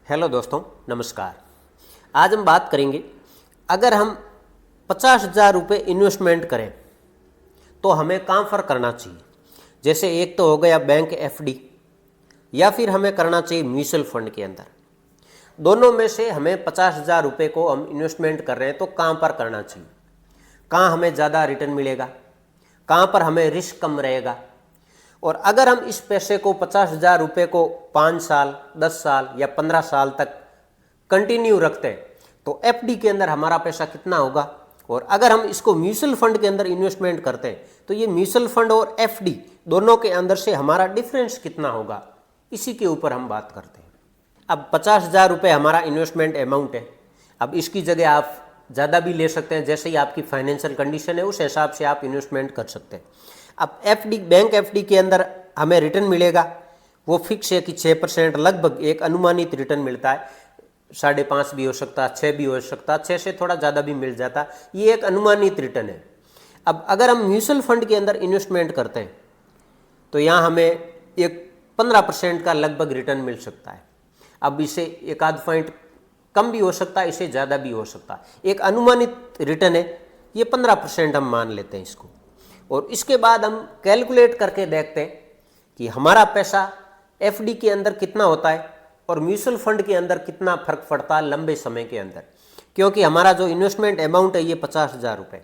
Hello दोस्तों, नमस्कार। आज हम बात करेंगे, अगर हम 50,000 रुपये इन्वेस्टमेंट करें तो हमें कहाँ पर करना चाहिए। जैसे एक तो हो गया बैंक एफडी, या फिर हमें करना चाहिए म्यूचुअल फंड के अंदर। दोनों में से हमें 50,000 रुपये को हम इन्वेस्टमेंट कर रहे हैं तो कहाँ पर करना चाहिए, कहाँ हमें ज़्यादा रिटर्न मिलेगा, कहाँ पर हमें रिस्क कम रहेगा। और अगर हम इस पैसे को 50,000 रुपये को 5 साल, 10 साल या 15 साल तक कंटिन्यू रखते हैं तो एफडी के अंदर हमारा पैसा कितना होगा। और अगर हम इसको म्यूचुअल फंड के अंदर इन्वेस्टमेंट करते हैं तो ये म्यूचुअल फंड और एफडी दोनों के अंदर से हमारा डिफरेंस कितना होगा, इसी के ऊपर हम बात करते हैं। अब 50,000 रुपये हमारा इन्वेस्टमेंट अमाउंट है। अब इसकी जगह आप ज़्यादा भी ले सकते हैं, जैसे ही आपकी फाइनेंशियल कंडीशन है उस हिसाब से आप इन्वेस्टमेंट कर सकते हैं। अब एफडी, बैंक एफडी के अंदर हमें रिटर्न मिलेगा, वो फिक्स है कि 6% लगभग एक अनुमानित रिटर्न मिलता है। 5.5 भी हो सकता है, 6 भी हो सकता है, 6 से थोड़ा ज़्यादा भी मिल जाता है, ये एक अनुमानित रिटर्न है। अब अगर हम म्यूचुअल फंड के अंदर इन्वेस्टमेंट करते हैं तो यहाँ हमें एक 15% का लगभग रिटर्न मिल सकता है। अब इसे एक आध पॉइंट कम भी हो सकता है, इसे ज़्यादा भी हो सकता है। एक अनुमानित रिटर्न है, ये 15% हम मान लेते हैं इसको। और इसके बाद हम कैलकुलेट करके देखते हैं कि हमारा पैसा एफडी के अंदर कितना होता है और म्यूचुअल फंड के अंदर कितना फर्क पड़ता है लंबे समय के अंदर। क्योंकि हमारा जो इन्वेस्टमेंट अमाउंट है ये 50,000 रुपये।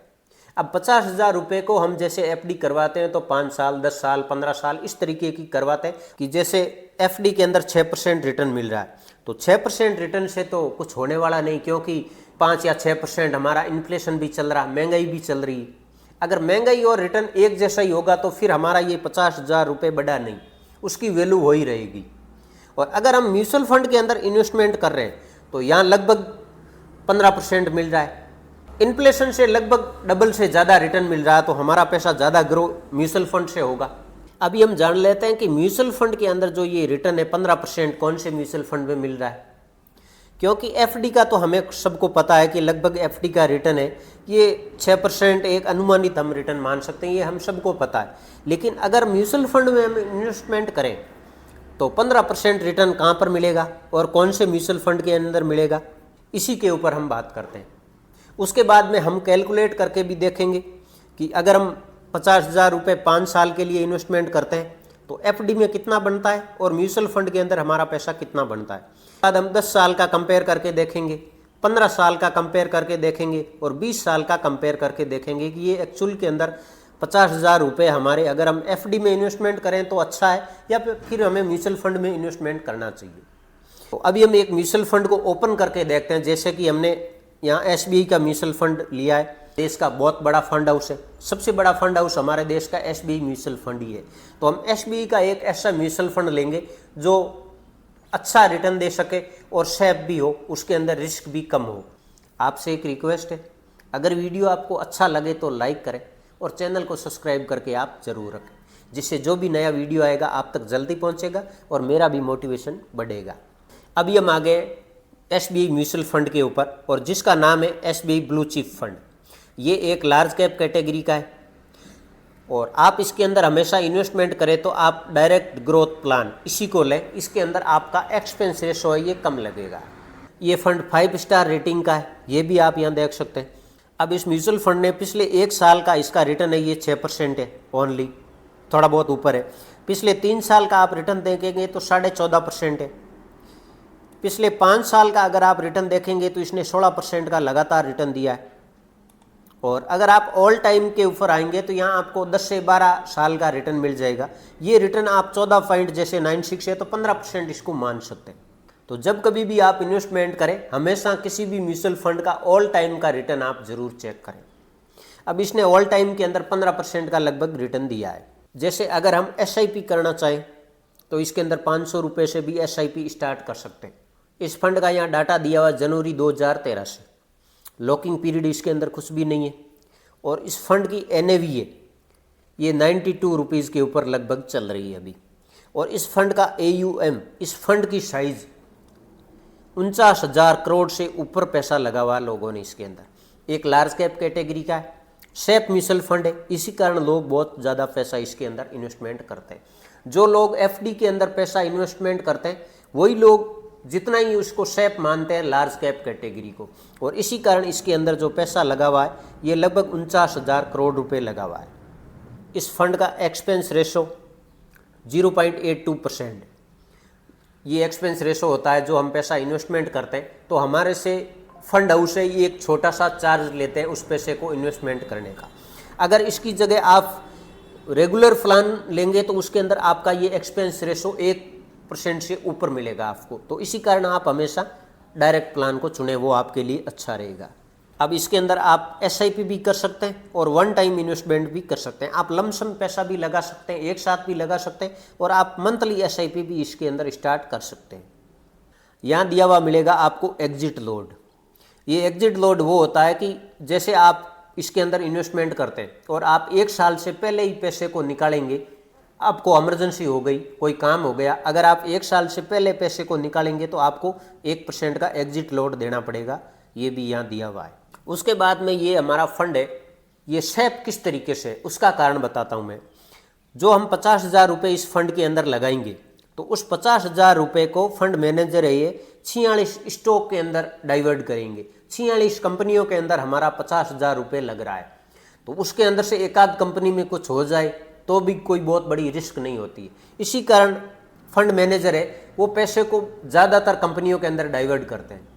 अब 50,000 रुपये को हम जैसे एफडी करवाते हैं तो 5 साल, 10 साल, 15 साल इस तरीके की करवाते हैं कि जैसे एफडी के अंदर 6% रिटर्न मिल रहा है तो 6% रिटर्न से तो कुछ होने वाला नहीं, क्योंकि 5 या 6% हमारा इन्फ्लेशन भी चल रहा, महंगाई भी चल रही है। अगर महंगाई और रिटर्न एक जैसा ही होगा तो फिर हमारा ये 50,000 रुपये बढ़ा नहीं, उसकी वैल्यू हो ही रहेगी। और अगर हम म्यूचुअल फंड के अंदर इन्वेस्टमेंट कर रहे हैं तो यहाँ लगभग 15% मिल रहा है, इन्फ्लेशन से लगभग डबल से ज़्यादा रिटर्न मिल रहा है, तो हमारा पैसा ज़्यादा ग्रो म्यूचुअल फंड से होगा। अभी हम जान लेते हैं कि म्यूचुअल फंड के अंदर जो ये रिटर्न है 15% कौन से म्यूचुअल फंड में मिल रहा है। क्योंकि एफडी का तो हमें सबको पता है कि लगभग एफडी का रिटर्न है ये 6%, एक अनुमानित हम रिटर्न मान सकते हैं, ये हम सबको पता है। लेकिन अगर म्यूचुअल फंड में हम इन्वेस्टमेंट करें तो 15% रिटर्न कहाँ पर मिलेगा और कौन से म्यूचुअल फंड के अंदर मिलेगा, इसी के ऊपर हम बात करते हैं। उसके बाद में हम कैलकुलेट करके भी देखेंगे कि अगर हम 50,000 रुपये 5 साल के लिए इन्वेस्टमेंट करते हैं तो एफडी में कितना बनता है और म्यूचुअल फंड के अंदर हमारा पैसा कितना बनता है। बाद हम 10 साल का कंपेयर करके देखेंगे, 15 साल का कंपेयर करके देखेंगे और 20 साल का कंपेयर करके देखेंगे कि ये एक्चुअल के अंदर 50,000 रुपये हमारे अगर हम एफडी में इन्वेस्टमेंट करें तो अच्छा है या फिर हमें म्यूचुअल फंड में इन्वेस्टमेंट करना चाहिए। तो अभी हम एक म्यूचुअल फंड को ओपन करके देखते हैं। जैसे कि हमने यहाँ एसबीआई का म्यूचुअल फंड लिया है, देश का बहुत बड़ा फंड हाउस है, सबसे बड़ा फंड हाउस हमारे देश का एसबीआई म्यूचुअल फंड ही है। तो हम एसबीआई का एक ऐसा म्यूचुअल फंड लेंगे जो अच्छा रिटर्न दे सके और सेफ भी हो, उसके अंदर रिस्क भी कम हो। आपसे एक रिक्वेस्ट है, अगर वीडियो आपको अच्छा लगे तो लाइक करें और चैनल को सब्सक्राइब करके आप जरूर रखें, जिससे जो भी नया वीडियो आएगा आप तक जल्दी पहुंचेगा और मेरा भी मोटिवेशन बढ़ेगा। अभी हम आ गए एसबीआई म्यूचुअल फंड के ऊपर, और जिसका नाम है एसबीआई ब्लू चिप फंड। ये एक लार्ज कैप कैटेगरी का है और आप इसके अंदर हमेशा इन्वेस्टमेंट करें तो आप डायरेक्ट ग्रोथ प्लान इसी को लें। इसके अंदर आपका एक्सपेंस रेशो है ये कम लगेगा। ये फंड 5 स्टार रेटिंग का है, ये भी आप यहाँ देख सकते हैं। अब इस म्यूचुअल फंड ने पिछले 1 साल का इसका रिटर्न है ये 6% है ओनली, थोड़ा बहुत ऊपर है। पिछले 3 साल का आप रिटर्न देखेंगे तो 14.5% है। पिछले 5 साल का अगर आप रिटर्न देखेंगे तो इसने 16% का लगातार रिटर्न दिया है। और अगर आप ऑल टाइम के ऊपर आएंगे तो यहाँ आपको 10 से 12 साल का रिटर्न मिल जाएगा। ये रिटर्न आप 14 पॉइंट जैसे 96 है तो 15% इसको मान सकते हैं। तो जब कभी भी आप इन्वेस्टमेंट करें हमेशा किसी भी म्यूचुअल फंड का ऑल टाइम का रिटर्न आप जरूर चेक करें। अब इसने ऑल टाइम के अंदर 15% का लगभग रिटर्न दिया है। जैसे अगर हम SIP करना चाहें तो इसके अंदर 500 रुपये से भी SIP स्टार्ट कर सकते हैं। इस फंड का यहाँ डाटा दिया हुआ जनवरी 2013 से, लॉकिंग पीरियड इसके अंदर कुछ भी नहीं है। और इस फंड की NAV है ये 92 रुपीज़ के ऊपर लगभग चल रही है अभी। और इस फंड का AUM, इस फंड की साइज 49,000 करोड़ से ऊपर पैसा लगा हुआ लोगों ने इसके अंदर। एक लार्ज कैप कैटेगरी का है, सेफ म्यूचुअल फंड है, इसी कारण लोग बहुत ज़्यादा पैसा इसके अंदर इन्वेस्टमेंट करते हैं। जो लोग FD के अंदर पैसा इन्वेस्टमेंट करते हैं वही लोग जितना ही उसको सेफ मानते हैं लार्ज कैप कैटेगरी को, और इसी कारण इसके अंदर जो पैसा लगा हुआ है ये लगभग 49,000 करोड़ रुपए लगा हुआ है। इस फंड का एक्सपेंस रेशो 0.82%। ये एक्सपेंस रेशो होता है जो हम पैसा इन्वेस्टमेंट करते हैं तो हमारे से फंड हाउस से ये एक छोटा सा चार्ज लेते हैं उस पैसे को इन्वेस्टमेंट करने का। अगर इसकी जगह आप रेगुलर प्लान लेंगे तो उसके अंदर आपका ये एक्सपेंस रेशो 1% से ऊपर मिलेगा आपको। तो इसी कारण आप हमेशा डायरेक्ट प्लान को चुनें, वो आपके लिए अच्छा रहेगा। अब इसके अंदर आप SIP भी कर सकते हैं और वन टाइम इन्वेस्टमेंट भी कर सकते हैं। आप लमसम पैसा भी लगा सकते हैं, एक साथ भी लगा सकते हैं, और आप मंथली SIP भी इसके अंदर स्टार्ट कर सकते हैं। यहाँ दिया हुआ मिलेगा आपको एग्जिट लोड। ये एग्जिट लोड वो होता है कि जैसे आप इसके अंदर इन्वेस्टमेंट करते हैं और आप एक साल से पहले ही पैसे को निकालेंगे, आपको इमरजेंसी हो गई, कोई काम हो गया, अगर आप एक साल से पहले पैसे को निकालेंगे तो आपको 1% का एग्जिट लोड देना पड़ेगा। ये भी यहाँ दिया हुआ है। उसके बाद में ये हमारा फंड है, ये सेफ किस तरीके से, उसका कारण बताता हूँ मैं। जो हम 50,000 रुपये इस फंड के अंदर लगाएंगे तो उस 50,000 रुपये को फंड मैनेजर है ये 46 स्टॉक के अंदर डाइवर्ट करेंगे। 46 कंपनियों के अंदर हमारा 50,000 रुपये लग रहा है, तो उसके अंदर से एक आध कंपनी में कुछ हो जाए तो भी कोई बहुत बड़ी रिस्क नहीं होती है। इसी कारण फंड मैनेजर है वो पैसे को ज़्यादातर कंपनियों के अंदर डाइवर्ट करते हैं।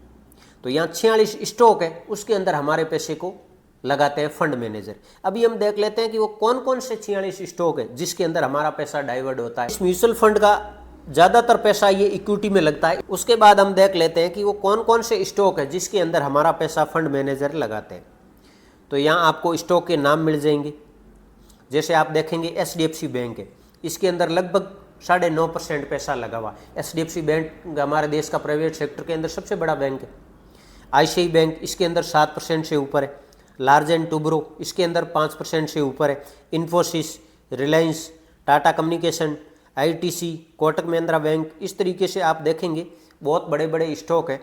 तो यहाँ 46 स्टॉक है, उसके अंदर हमारे पैसे को लगाते हैं फंड मैनेजर। अभी हम देख लेते हैं कि वो कौन कौन से 46 स्टॉक है जिसके अंदर हमारा पैसा डाइवर्ट होता है। इस म्यूचुअल फंड का ज़्यादातर पैसा ये इक्विटी में लगता है। उसके बाद हम देख लेते हैं कि वो कौन कौन से स्टॉक है जिसके अंदर हमारा पैसा फंड मैनेजर लगाते हैं। तो यहाँ आपको स्टॉक के नाम मिल जाएंगे। जैसे आप देखेंगे HDFC बैंक है, इसके अंदर लगभग 9.5% पैसा लगा हुआ। HDFC बैंक हमारे देश का प्राइवेट सेक्टर के अंदर सबसे बड़ा बैंक है। ICICI बैंक इसके अंदर 7% से ऊपर है। लार्ज एंड टूब्रो इसके अंदर 5% से ऊपर है। Infosys, Reliance, Tata communication, ITC, Kotak Mahindra bank, इस तरीके से आप देखेंगे बहुत बड़े बड़े स्टॉक है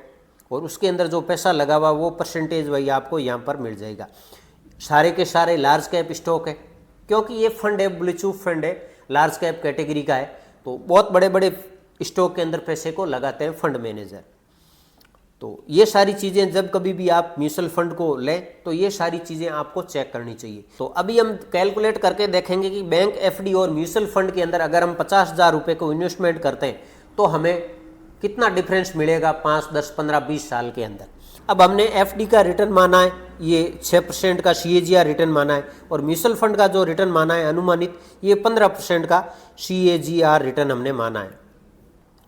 और उसके अंदर जो पैसा लगा हुआ वो परसेंटेज वही आपको यहाँ पर मिल जाएगा। सारे के सारे लार्ज कैप स्टॉक है, क्योंकि ये फंड है, ब्लू चिप फंड है, लार्ज कैप कैटेगरी का है, तो बहुत बड़े बड़े स्टॉक के अंदर पैसे को लगाते हैं फंड मैनेजर। तो ये सारी चीज़ें जब कभी भी आप म्यूचुअल फंड को लें तो ये सारी चीज़ें आपको चेक करनी चाहिए। तो अभी हम कैलकुलेट करके देखेंगे कि बैंक, FD और म्यूचुअल फंड के अंदर अगर हम 50,000 रुपये को इन्वेस्टमेंट करते हैं तो हमें कितना डिफरेंस मिलेगा 5, 10, 15, 20 साल के अंदर। अब हमने FD का रिटर्न माना है, ये 6% का CAGR रिटर्न माना है, और म्यूचुअल फंड का जो रिटर्न माना है अनुमानित, ये 15% का CAGR रिटर्न हमने माना है।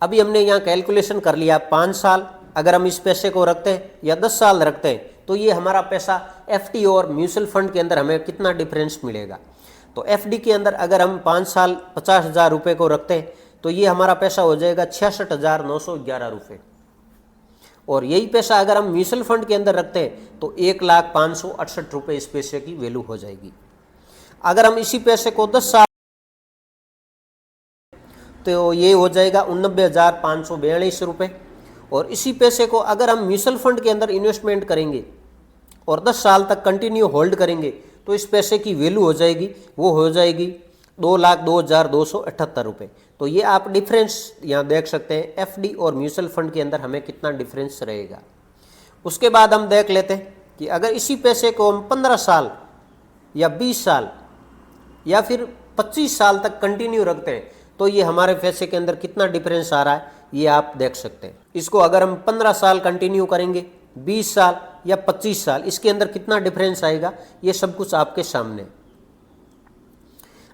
अभी हमने यहाँ कैलकुलेशन कर लिया 5 साल अगर हम इस पैसे को रखते हैं या 10 साल रखते हैं तो ये हमारा पैसा FD और म्यूचुअल फंड के अंदर हमें कितना डिफरेंस मिलेगा। तो FD के अंदर अगर हम 5 साल 50,000 रुपये को रखते हैं तो ये हमारा पैसा हो जाएगा 66,911 रुपये, और यही पैसा अगर हम म्यूचुअल फंड के अंदर रखते हैं तो 1,05,68 रुपये इस पैसे की वैल्यू हो जाएगी। अगर हम इसी पैसे को 10 साल तो ये हो जाएगा 89,542 रुपये, और इसी पैसे को अगर हम म्यूचुअल फंड के अंदर इन्वेस्टमेंट करेंगे और 10 साल तक कंटिन्यू होल्ड करेंगे तो इस पैसे की वैल्यू हो जाएगी, वो हो जाएगी 2,02,278 रुपये। तो ये आप डिफरेंस यहाँ देख सकते हैं FD और म्यूचुअल फंड के अंदर हमें कितना डिफरेंस रहेगा। उसके बाद हम देख लेते हैं कि अगर इसी पैसे को हम 15 साल या 20 साल या फिर 25 साल तक कंटिन्यू रखते हैं तो ये हमारे पैसे के अंदर कितना डिफरेंस आ रहा है ये आप देख सकते हैं। इसको अगर हम 15 साल कंटिन्यू करेंगे, 20 साल या 25 साल, इसके अंदर कितना डिफरेंस आएगा ये सब कुछ आपके सामने।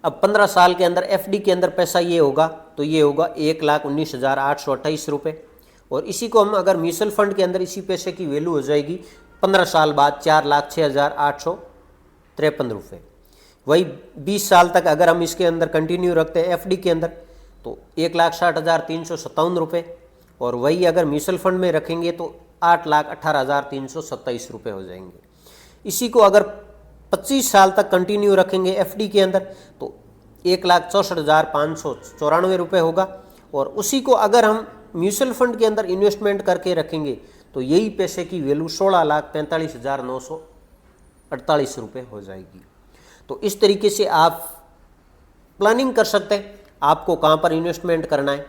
अब 15 साल के अंदर FD के अंदर पैसा ये होगा तो ये होगा 1,19,828 रुपये, और इसी को हम अगर म्यूचुअल फंड के अंदर इसी पैसे की वैल्यू हो जाएगी 15 साल बाद 4,06,853 रुपये। वही 20 साल तक अगर हम इसके अंदर कंटिन्यू रखते हैं FD के अंदर तो 1,60,357 रुपये, और वही अगर म्यूचुअल फंड में रखेंगे तो 8,18,327 रुपये हो जाएंगे। इसी को अगर 25 साल तक कंटिन्यू रखेंगे FD के अंदर तो 1,64,594 रुपये होगा, और उसी को अगर हम म्यूचुअल फंड के अंदर इन्वेस्टमेंट करके रखेंगे तो यही पैसे की वैल्यू 16,45,948 रुपये हो जाएगी। तो इस तरीके से आप प्लानिंग कर सकते हैं आपको कहाँ पर इन्वेस्टमेंट करना है।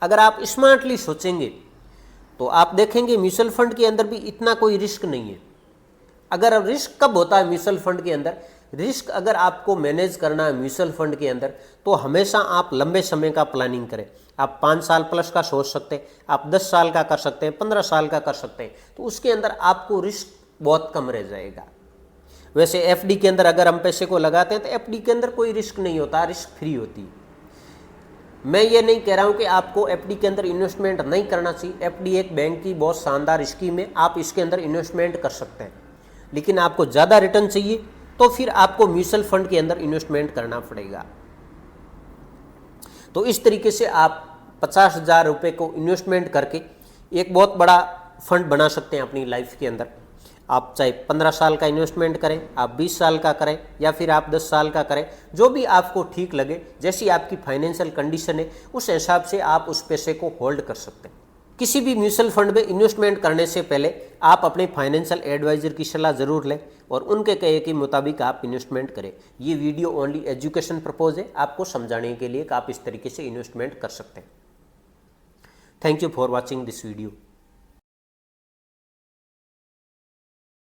अगर आप स्मार्टली सोचेंगे तो आप देखेंगे म्यूचुअल फंड के अंदर भी इतना कोई रिस्क नहीं है। अगर अब रिस्क कब होता है म्यूचुअल फंड के अंदर, रिस्क अगर आपको मैनेज करना है म्यूचुअल फंड के अंदर तो हमेशा आप लंबे समय का प्लानिंग करें। आप 5 साल प्लस का सोच सकते हैं, आप 10 साल का कर सकते हैं, 15 साल का कर सकते हैं, तो उसके अंदर आपको रिस्क बहुत कम रह जाएगा। वैसे एफडी के अंदर अगर हम पैसे को लगाते हैं तो एफडी के अंदर कोई रिस्क नहीं होता, रिस्क फ्री होती है। मैं ये नहीं कह रहा हूँ कि आपको एफडी के अंदर इन्वेस्टमेंट नहीं करना चाहिए। एफडी एक बैंक की बहुत शानदार स्कीम है, आप इसके अंदर इन्वेस्टमेंट कर सकते हैं, लेकिन आपको ज़्यादा रिटर्न चाहिए तो फिर आपको म्यूचुअल फंड के अंदर इन्वेस्टमेंट करना पड़ेगा। तो इस तरीके से आप 50,000 रुपये को इन्वेस्टमेंट करके एक बहुत बड़ा फंड बना सकते हैं अपनी लाइफ के अंदर। आप चाहे 15 साल का इन्वेस्टमेंट करें, आप 20 साल का करें या फिर आप 10 साल का करें, जो भी आपको ठीक लगे, जैसी आपकी फाइनेंशियल कंडीशन है उस हिसाब से आप उस पैसे को होल्ड कर सकते हैं। किसी भी म्यूचुअल फंड में इन्वेस्टमेंट करने से पहले आप अपने फाइनेंशियल एडवाइजर की सलाह ज़रूर लें और उनके कहे के मुताबिक आप इन्वेस्टमेंट करें। ये वीडियो ओनली एजुकेशन पर्पज़ है, आपको समझाने के लिए कि आप इस तरीके से इन्वेस्टमेंट कर सकते हैं। Thank you for watching this video.